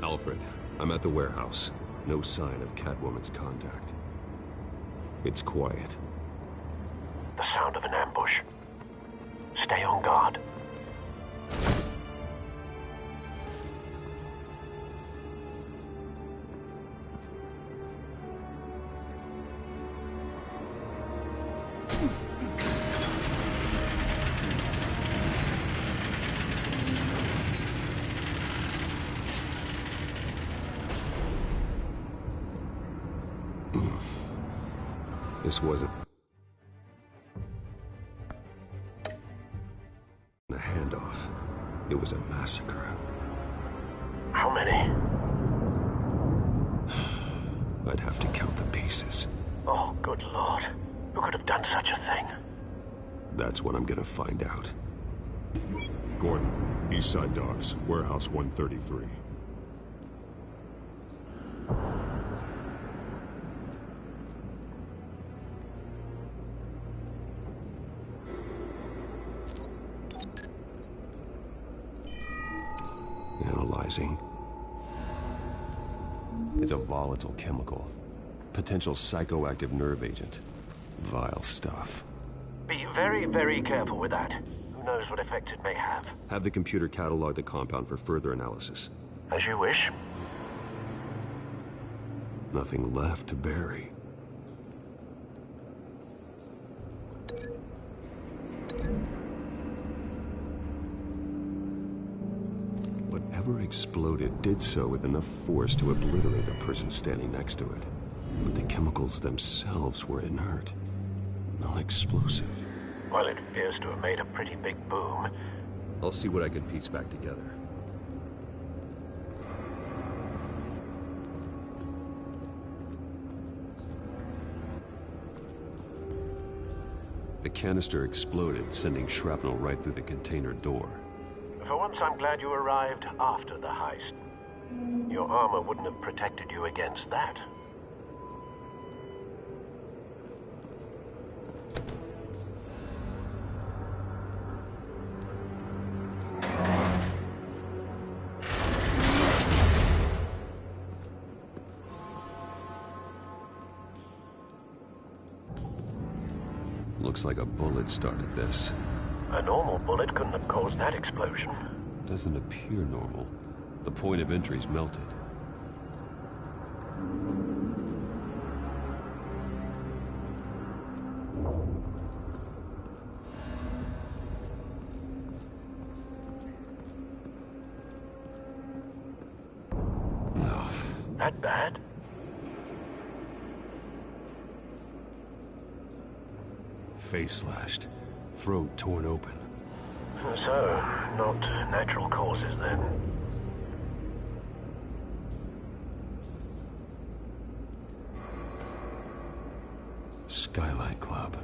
Alfred, I'm at the warehouse. No sign of Catwoman's contact. It's quiet. The sound of an ambush. Stay on guard. This wasn't a handoff. It was a massacre. How many? I'd have to count the pieces. Oh, good Lord. Who could have done such a thing? That's what I'm gonna find out. Gordon, Eastside Docks, Warehouse 133. Analyzing. It's a volatile chemical. Potential psychoactive nerve agent. Vile stuff. Be very, very careful with that. Who knows what effect it may have? Have the computer catalog the compound for further analysis. As you wish. Nothing left to bury. Whatever exploded did so with enough force to obliterate the person standing next to it. But the chemicals themselves were inert, non-explosive. Well, it appears to have made a pretty big boom. I'll see what I can piece back together. The canister exploded, sending shrapnel right through the container door. For once, I'm glad you arrived after the heist. Your armor wouldn't have protected you against that. Looks like a bullet started this. A normal bullet couldn't have caused that explosion. Doesn't appear normal. The point of entry's melted. No. That bad? Face slashed. Throat torn open. So, not natural causes then. Skylight Club.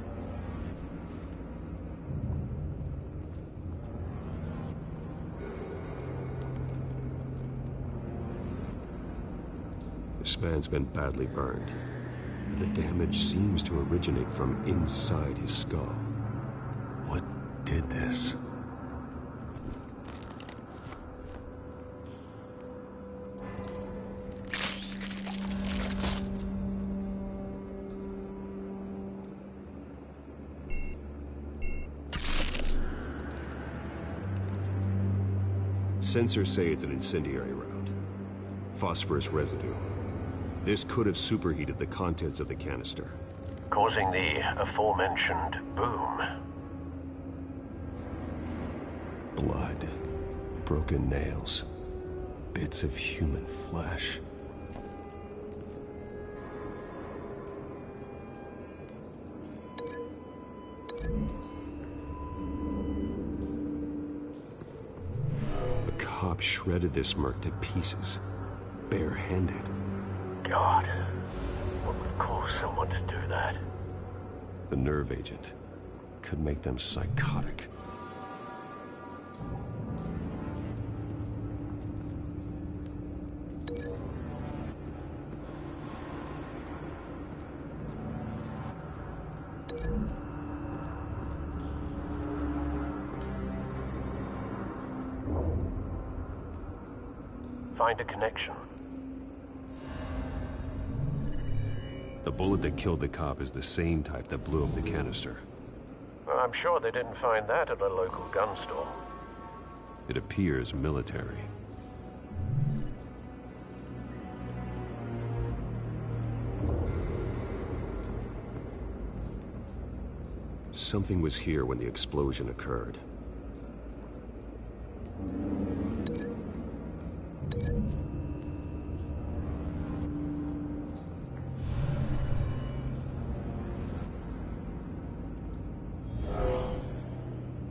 This man's been badly burned. The damage seems to originate from inside his skull. What did this? Sensors say it's an incendiary round. Phosphorus residue. This could have superheated the contents of the canister, Causing the aforementioned boom. Blood. Broken nails. Bits of human flesh. The cop shredded this merc to pieces, barehanded. God, what would cause someone to do that? The nerve agent could make them psychotic. find a connection. The bullet that killed the cop is the same type that blew up the canister. Well, I'm sure they didn't find that at a local gun store. It appears military. Something was here when the explosion occurred.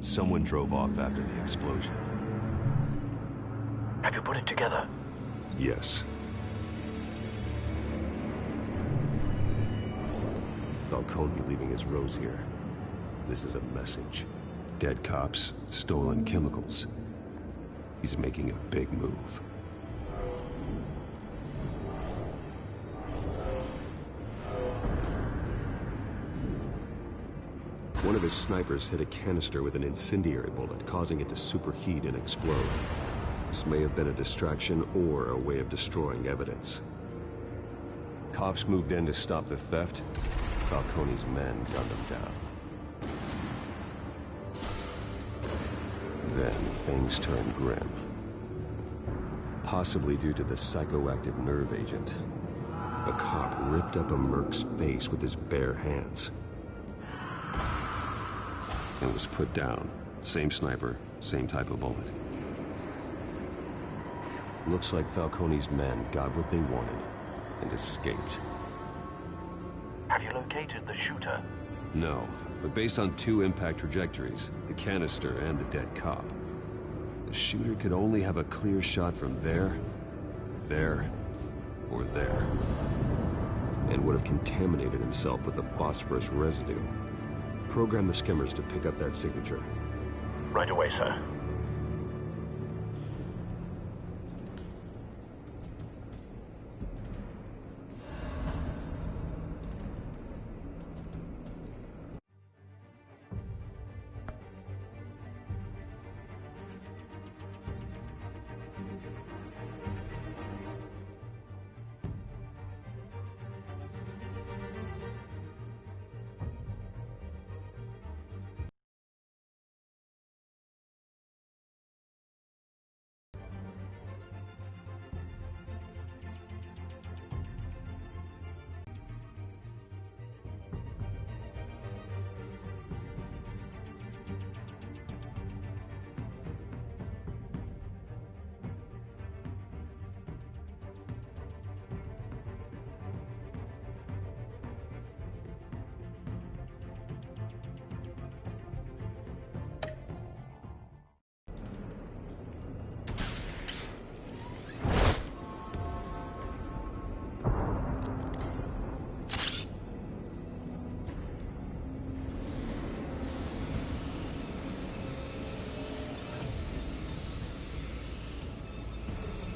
Someone drove off after the explosion. Have you put it together? Yes. Falcone leaving his rose here. This is a message. Dead cops, stolen chemicals. He's making a big move. One of his snipers hit a canister with an incendiary bullet, causing it to superheat and explode. This may have been a distraction or a way of destroying evidence. Cops moved in to stop the theft. Falcone's men gunned them down. Then things turned grim. Possibly due to the psychoactive nerve agent. A cop ripped up a merc's face with his bare hands. And was put down. Same sniper, same type of bullet. Looks like Falcone's men got what they wanted and escaped. Have you located the shooter? No, but based on two impact trajectories, the canister and the dead cop, the shooter could only have a clear shot from there, or there, and would have contaminated himself with the phosphorus residue. Program the skimmers to pick up that signature. Right away, sir.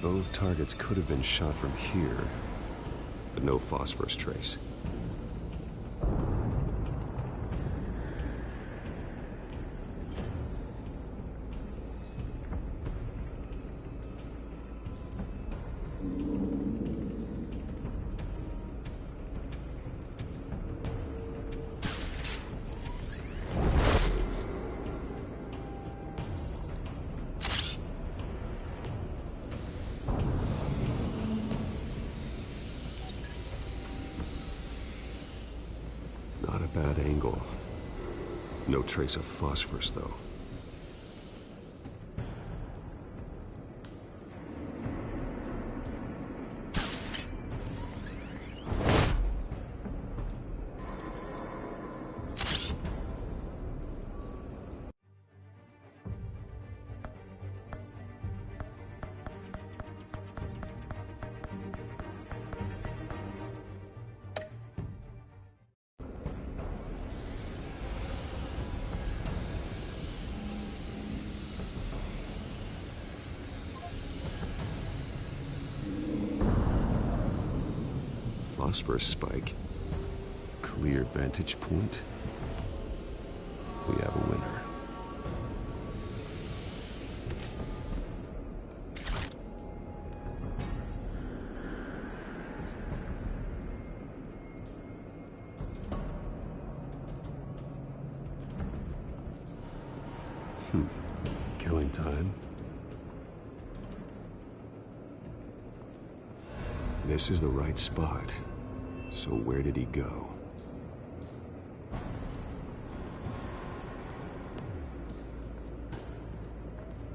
Both targets could have been shot from here, but no phosphorus trace. Not a bad angle. No trace of phosphorus, though. Phosphorus spike. Clear vantage point. We have a winner. killing time. This is the right spot. So where did he go?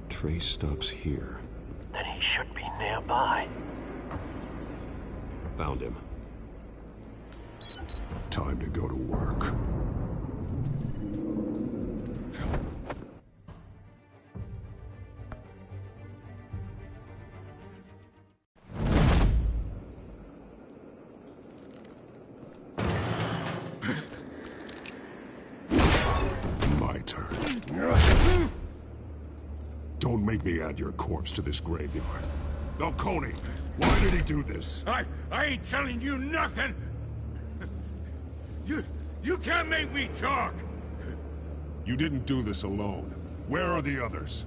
Trace stops here. Then he should be nearby. Found him. Time to go to work. My turn. Don't make me add your corpse to this graveyard. Falcone, why did he do this? I ain't telling you nothing! You can't make me talk! You didn't do this alone. Where are the others?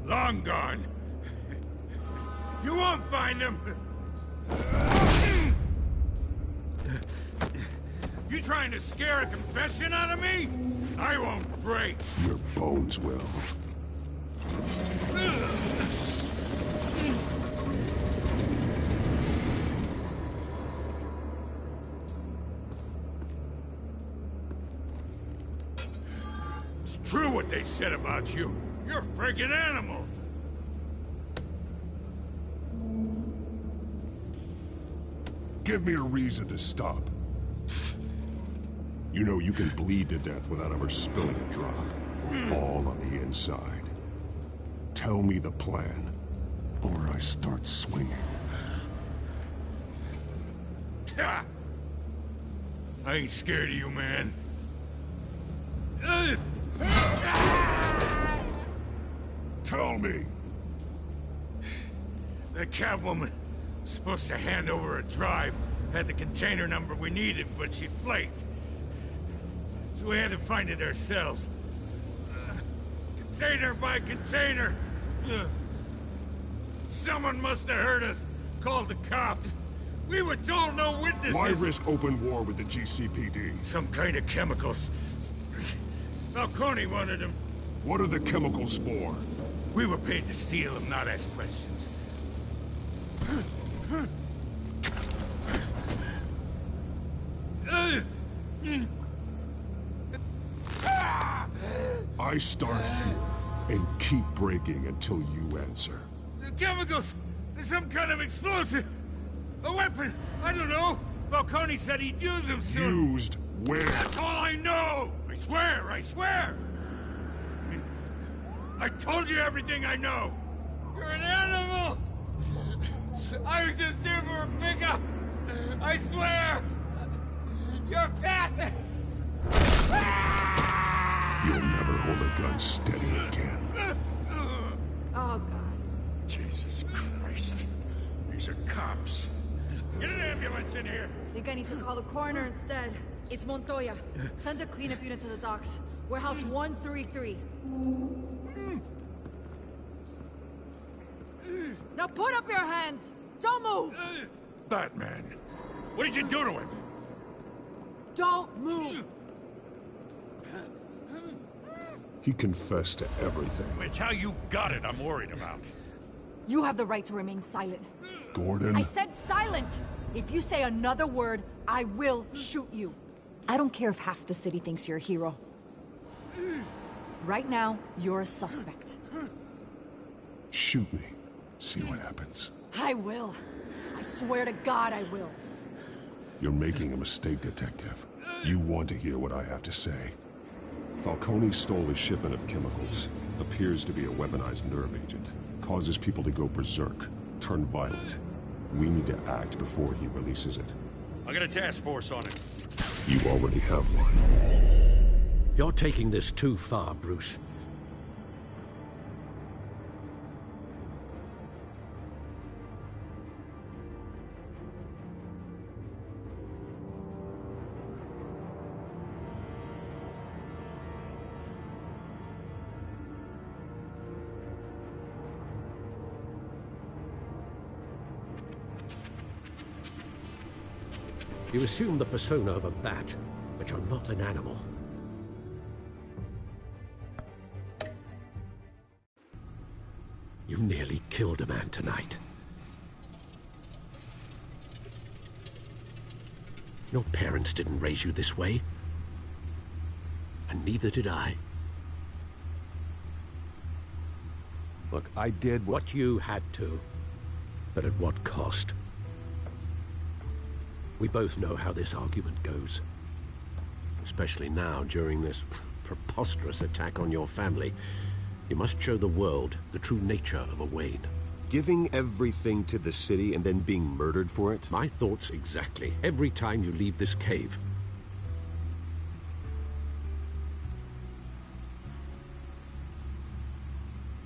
Long gone. You won't find them! You trying to scare a confession out of me? I won't break! Your bones will. It's true what they said about you. You're a friggin' animal! Give me a reason to stop. You know you can bleed to death without ever spilling a drop. All on the inside. Tell me the plan, or I start swinging. Ha! I ain't scared of you, man. Tell me! That Catwoman was supposed to hand over a drive. Had the container number we needed, but she flaked. So we had to find it ourselves. Container by container. Someone must have heard us. Called the cops. We were told no witnesses. Why risk open war with the GCPD? Some kind of chemicals. Falcone wanted them. What are the chemicals for? We were paid to steal them, not ask questions. I start here and keep breaking until you answer. The chemicals! There's some kind of explosive! A weapon! I don't know! Falcone said he'd use them soon! Used where? That's all I know! I swear! I swear! I told you everything I know! You're an animal! I was just here for a pickup! I swear! You're pathetic! You'll never hold a gun steady again. Oh, God. Jesus Christ. These are cops. Get an ambulance in here! Think I need to call the coroner instead. It's Montoya. Send the cleanup unit to the docks. Warehouse 133. Now put up your hands! Don't move! Batman, what did you do to him? Don't move! He confessed to everything. It's how you got it I'm worried about. You have the right to remain silent. Gordon? I said silent! If you say another word, I will shoot you. I don't care if half the city thinks you're a hero. Right now, you're a suspect. Shoot me. See what happens. I will. I swear to God I will. You're making a mistake, Detective. You want to hear what I have to say. Falcone stole a shipment of chemicals. Appears to be a weaponized nerve agent. Causes people to go berserk, turn violent. We need to act before he releases it. I got a task force on it. You already have one. You're taking this too far, Bruce. You assume the persona of a bat, but you're not an animal. You nearly killed a man tonight. Your parents didn't raise you this way. And neither did I. Look, I did what you had to. But at what cost? We both know how this argument goes. Especially now, during this preposterous attack on your family. You must show the world the true nature of a Wayne. Giving everything to the city and then being murdered for it? My thoughts exactly. Every time you leave this cave.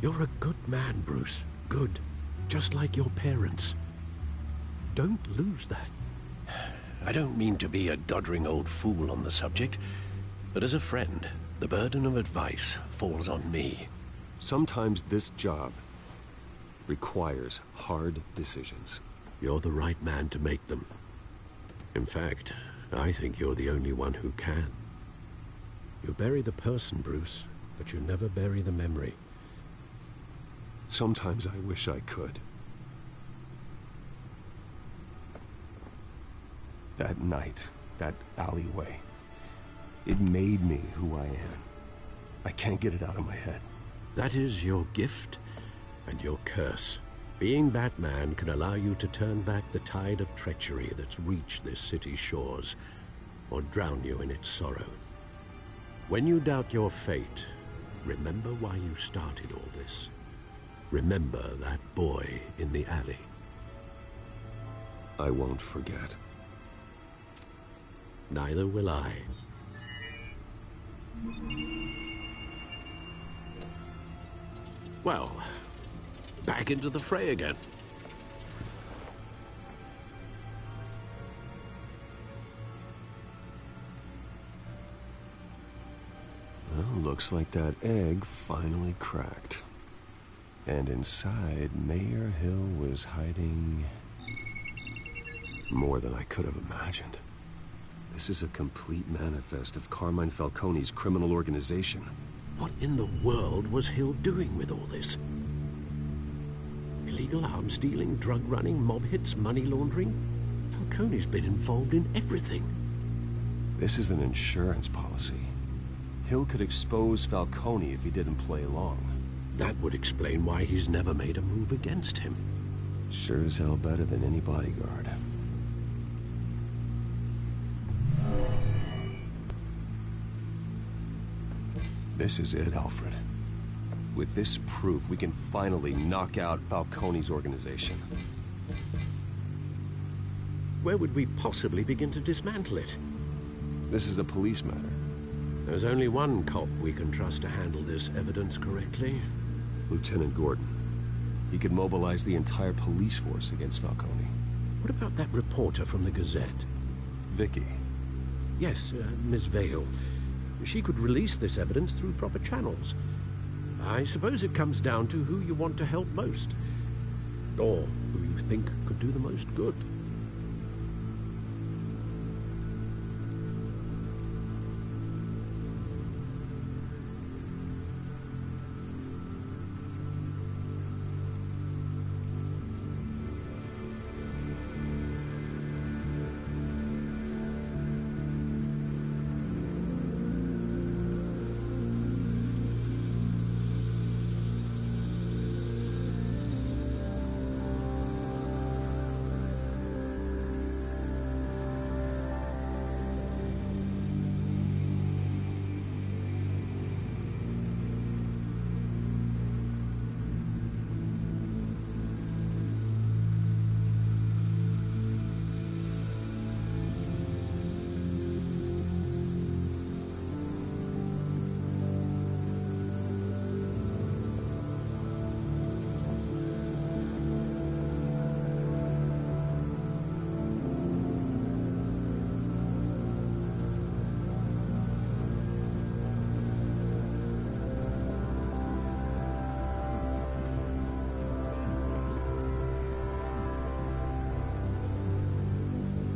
You're a good man, Bruce. Good. Just like your parents. Don't lose that. I don't mean to be a doddering old fool on the subject, but as a friend, the burden of advice falls on me. Sometimes this job requires hard decisions. You're the right man to make them. In fact, I think you're the only one who can. You bury the person, Bruce, but you never bury the memory. Sometimes I wish I could. That night, that alleyway, it made me who I am. I can't get it out of my head. That is your gift and your curse. Being Batman can allow you to turn back the tide of treachery that's reached this city's shores, or drown you in its sorrow. When you doubt your fate, remember why you started all this. Remember that boy in the alley. I won't forget. Neither will I. Well, back into the fray again. Well, looks like that egg finally cracked. And inside, Mayor Hill was hiding more than I could have imagined. This is a complete manifest of Carmine Falcone's criminal organization. What in the world was Hill doing with all this? Illegal arms dealing, drug running, mob hits, money laundering? Falcone's been involved in everything. This is an insurance policy. Hill could expose Falcone if he didn't play along. That would explain why he's never made a move against him. Sure as hell better than any bodyguard. This is it, Alfred. With this proof, we can finally knock out Falcone's organization. Where would we possibly begin to dismantle it? This is a police matter. There's only one cop we can trust to handle this evidence correctly. Lieutenant Gordon. He could mobilize the entire police force against Falcone. What about that reporter from the Gazette? Vicky. Yes, Miss Vale. She could release this evidence through proper channels. I suppose it comes down to who you want to help most. Or who you think could do the most good.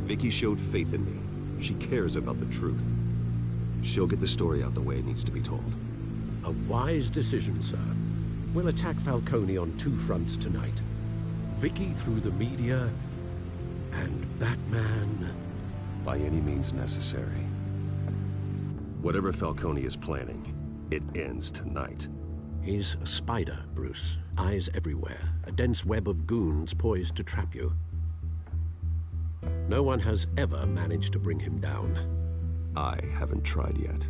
Vicky showed faith in me. She cares about the truth. She'll get the story out the way it needs to be told. A wise decision, sir. We'll attack Falcone on two fronts tonight. Vicky through the media, and Batman... by any means necessary. Whatever Falcone is planning, it ends tonight. He's a spider, Bruce. Eyes everywhere. A dense web of goons poised to trap you. No one has ever managed to bring him down. I haven't tried yet.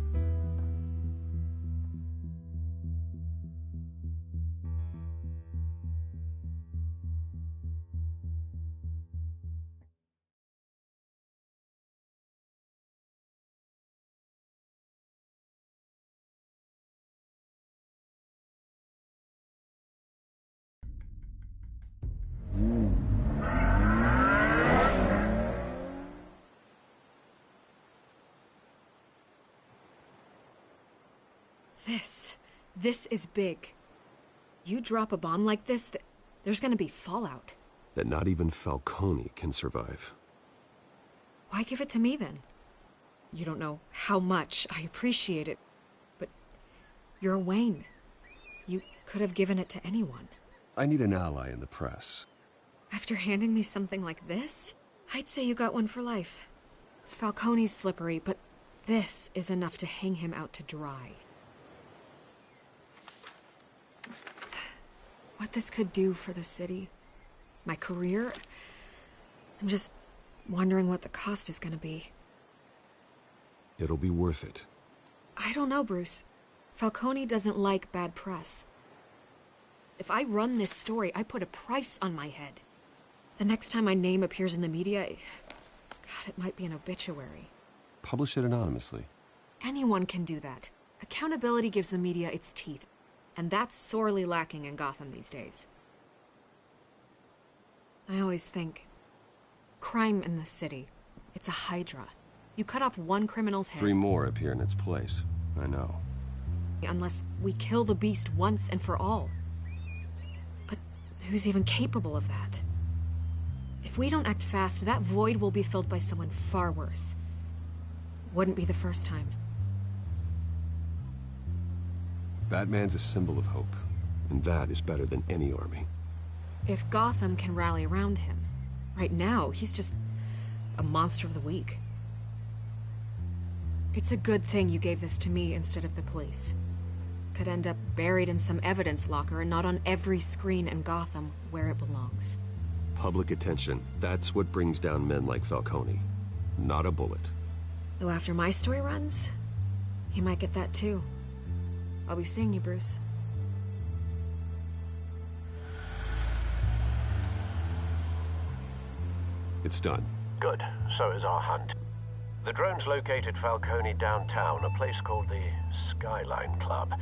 This is big. You drop a bomb like this, there's gonna be fallout. That not even Falcone can survive. Why give it to me then? You don't know how much I appreciate it, but you're a Wayne. You could have given it to anyone. I need an ally in the press. After handing me something like this, I'd say you got one for life. Falcone's slippery, but this is enough to hang him out to dry. What this could do for the city, my career, I'm just wondering what the cost is gonna be. It'll be worth it. I don't know, Bruce. Falcone doesn't like bad press. If I run this story, I put a price on my head. The next time my name appears in the media, God, it might be an obituary. Publish it anonymously. Anyone can do that. Accountability gives the media its teeth. And that's sorely lacking in Gotham these days. I always think, crime in the city, it's a hydra. You cut off one criminal's head... 3 more appear in its place. I know. Unless we kill the beast once and for all. But who's even capable of that? If we don't act fast, that void will be filled by someone far worse. Wouldn't be the first time. Batman's a symbol of hope, and that is better than any army. If Gotham can rally around him, right now, he's just a monster of the week. It's a good thing you gave this to me instead of the police. Could end up buried in some evidence locker and not on every screen in Gotham where it belongs. Public attention, that's what brings down men like Falcone. Not a bullet. Though after my story runs, he might get that too. I'll be seeing you, Bruce. It's done. Good. So is our hunt. The drones located Falcone downtown, a place called the Skyline Club.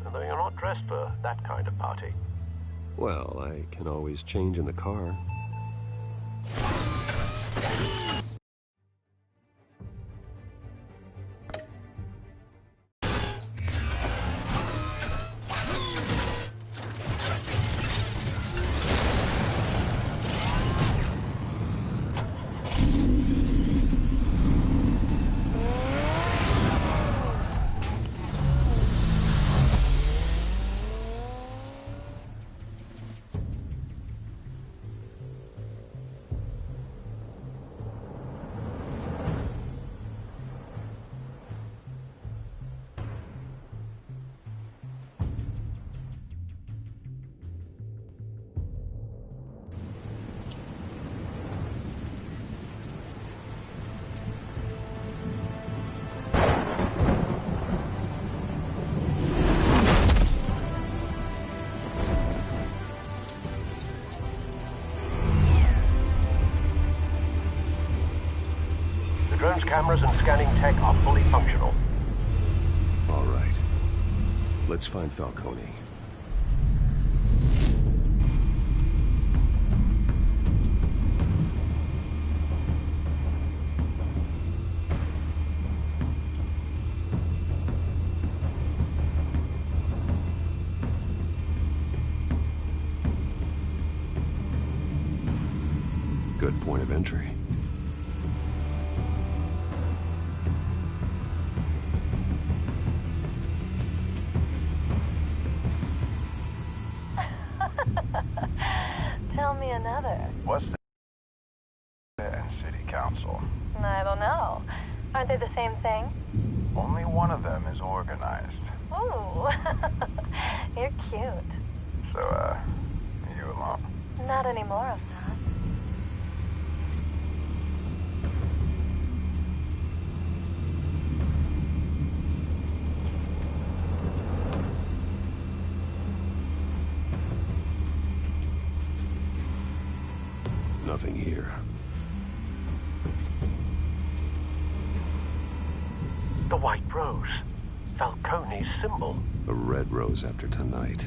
Although you're not dressed for that kind of party. Well, I can always change in the car. Drone's cameras and scanning tech are fully functional. All right. Let's find Falcone. Good point of entry. another. What's the and city council? I don't know. Aren't they the same thing? Only one of them is organized. Ooh, you're cute. So, you alone? Not anymore, I'm not. Nothing here. The white rose. Falcone's symbol. A red rose after tonight.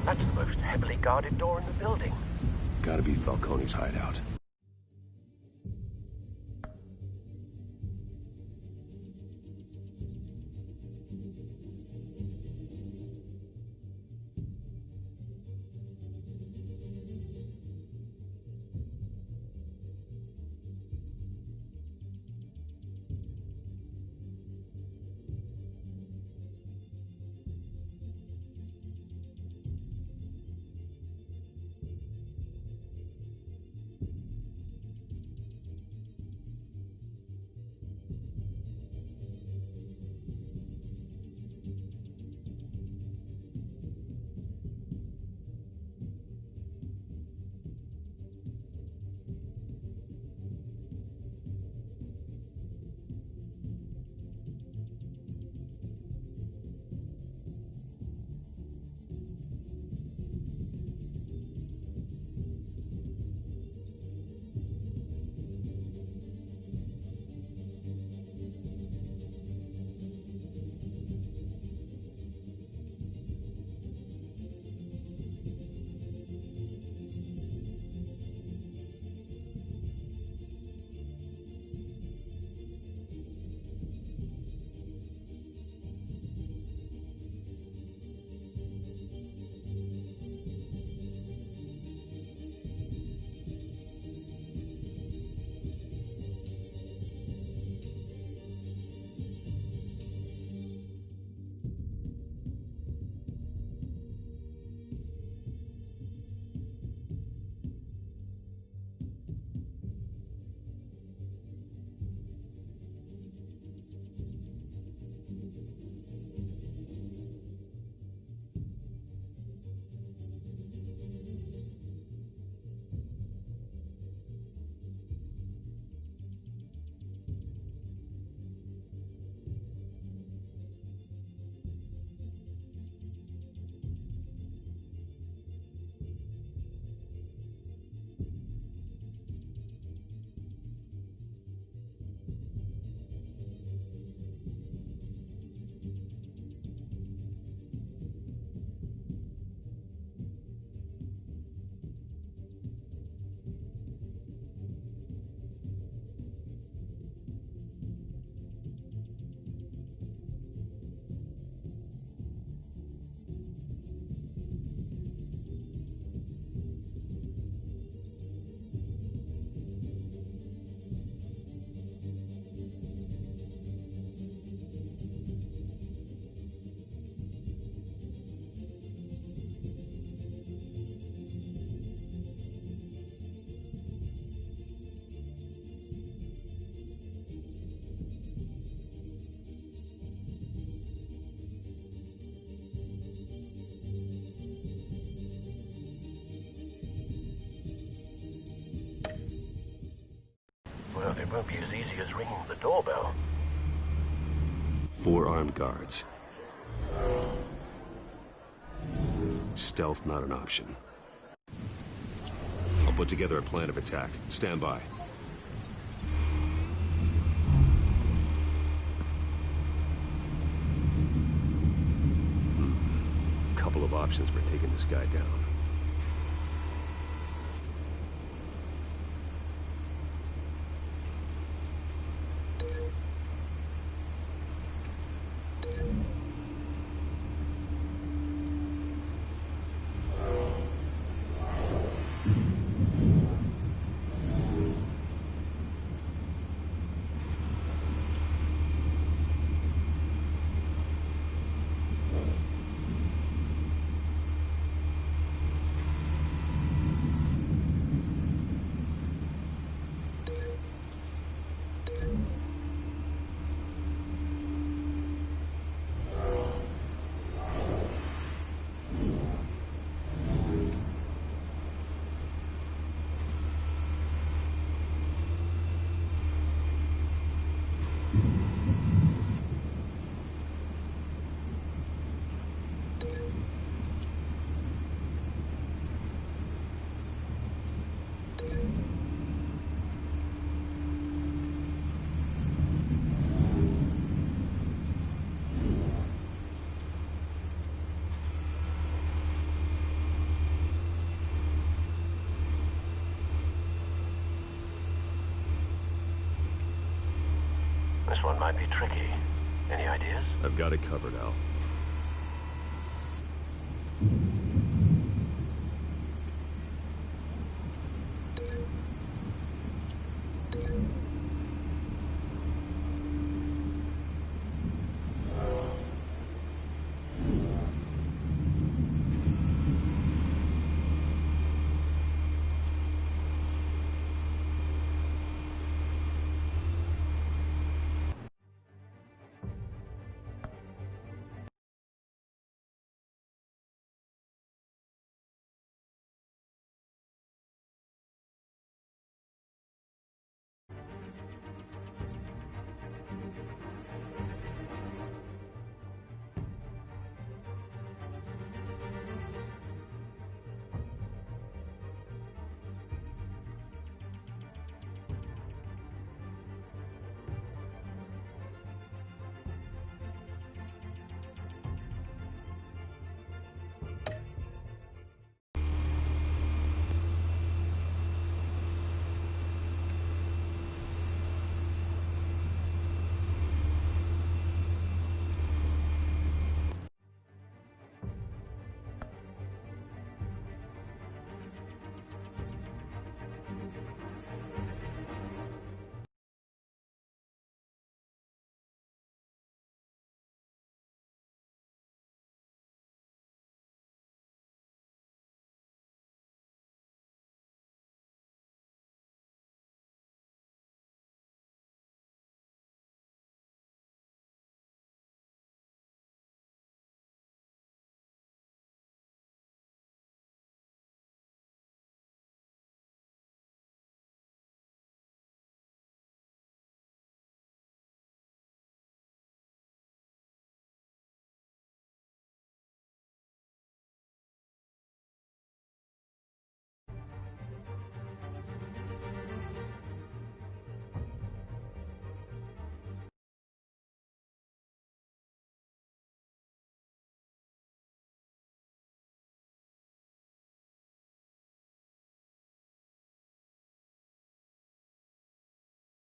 That's the most heavily guarded door in the building. Gotta be Falcone's hideout. Well, it won't be as easy as ringing the doorbell. 4 armed guards. Stealth not an option. I'll put together a plan of attack. Stand by. Couple of options for taking this guy down. This one might be tricky. Any ideas? I've got it covered, Al.